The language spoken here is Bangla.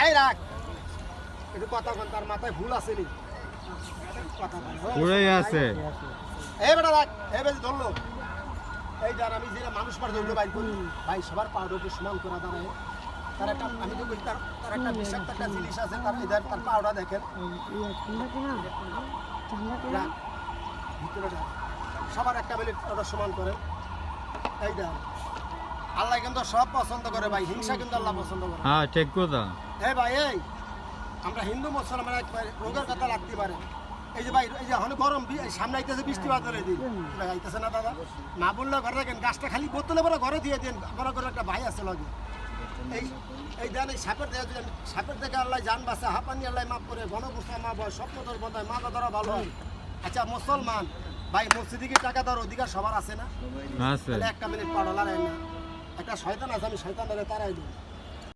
এই রাখ একটু কথা বল, তার মাথায় ভুল আছে নি কথা বল পুরাই আছে। এই বেটা রাখ, এই বেশি ধরলো এই যার আমি যেটা মানুষ পার ধরলো বাইর করি ভাই সবার পাউডার একটু সমান করা দাঁড়ায় তার একটা আমি তো বলি তার একটা বিষাক্ত একটা জিনিস আছে তার এদের তার পাউডার দেখেন রাখ, ভিতরে রাখ। সবার একটা মিনিট ওটা সমান করে এই দেখ আল্লাহ কিন্তু সব পছন্দ করে ভাই, হিংসা কিন্তু আল্লাহ পছন্দ করে। হ্যাঁ ঠিক কথা। এই ভাই এই আমরা হিন্দু মুসলমান রোগের কথা লাগতে পারে এই যে ভাই এই যে এখন গরম সামনে আইতেছে বৃষ্টি বাদলে দিন আইতেছে না দাদা না বললে ঘরে রাখেন গাছটা খালি বোতলে পরে ঘরে দিয়ে দিন বড় করে একটা ভাই আছে লগে এই এই দেন এই সাপের দেখে যদি সাপের দেখে আল্লাহ জান বাঁচা হাঁপানি আল্লাহ মাফ করে গণগুসা মা বয় স্বপ্নদর বন্ধায় মা ধরা ভালো হয়। আচ্ছা মুসলমান ভাই মসজিদে কি টাকা দেওয়ার অধিকার সবার আছে না? আছে। একটা মিনিট পাড়া লড়াই না একটা শয়তান আছে আমি শয়তান ধরে তারাই দিই